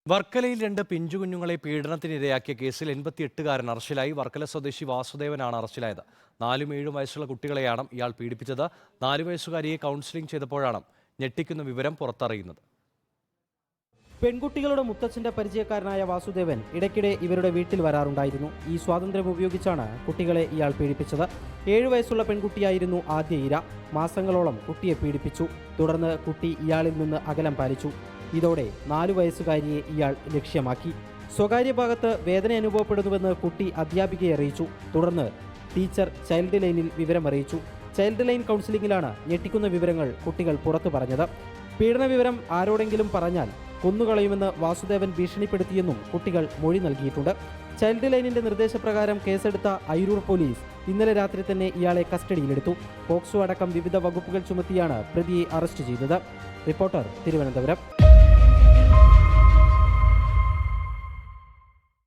വർക്കലയിൽ 2 പിഞ്ചുകുഞ്ഞുങ്ങളെ പീഡനത്തിനിരയാക്കിയ കേസിൽ 88-കാരൻ അറസ്റ്റിലായി. വർക്കല സ്വദേശി വാസുദേവനാണ് അറസ്റ്റിലായത്. 4ഉം 7ഉം വയസ്സുള്ള കുട്ടികളെയാണ് ഇയാൾ പീഡിപ്പിച്ചത്. 4 വയസ്സുകാരിയെ കൗൺസിലിംഗ് ചെയ്തപ്പോഴാണ് ഞെട്ടിക്കുന്ന വിവരം പുറത്തറിയുന്നത്. പെൺകുട്ടികളുടെ മുത്തച്ഛന്റെ പരിചയക്കാരനായ വാസുദേവൻ ഇടയ്ക്കിടെ ഇവരുടെ വീട്ടിൽ വരാറുണ്ടായിരുന്നു. ഈ സ്വാതന്ത്ര്യം ഉപയോഗിച്ചാണ് കുട്ടികളെ ഇയാൾ പീഡിപ്പിച്ചത്. 7 വയസ്സുള്ള പെൺകുട്ടിയായിരുന്നു ആദ്യ ഇര. മാസങ്ങളോളം കുട്ടിയെ പീഡിപ്പിച്ചു. തുടർന്ന് കുട്ടി ഇയാളിൽ നിന്ന് അകലം പാലിച്ചു. ഇതോടെ 4 വയസ്സുകാരിയെ ഇയാൾ ലക്ഷ്യമാക്കി. സ്വകാര്യ ഭാഗത്ത് വേദന അനുഭവപ്പെടുന്നുവെന്ന് കുട്ടി അധ്യാപികയെ അറിയിച്ചു. തുടർന്ന് ടീച്ചർ ചൈൽഡ് ലൈനിൽ വിവരമറിയിച്ചു. ചൈൽഡ് ലൈൻ കൗൺസിലിംഗിലാണ് ഞെട്ടിക്കുന്ന വിവരങ്ങൾ കുട്ടികൾ പുറത്തു പറഞ്ഞത്. പീഡന വിവരം ആരോടെങ്കിലും പറഞ്ഞാൽ കൊന്നുകളയുമെന്ന് വാസുദേവൻ ഭീഷണിപ്പെടുത്തിയെന്നും കുട്ടികൾ മൊഴി നൽകിയിട്ടുണ്ട്. ചൈൽഡ് ലൈനിന്റെ നിർദ്ദേശപ്രകാരം കേസെടുത്ത അയിരൂർ പോലീസ് ഇന്നലെ രാത്രി തന്നെ ഇയാളെ കസ്റ്റഡിയിലെടുത്തു. പോക്സോ അടക്കം വിവിധ വകുപ്പുകൾ ചുമത്തിയാണ് പ്രതിയെ അറസ്റ്റ് ചെയ്തത്. റിപ്പോർട്ടർ, തിരുവനന്തപുരം.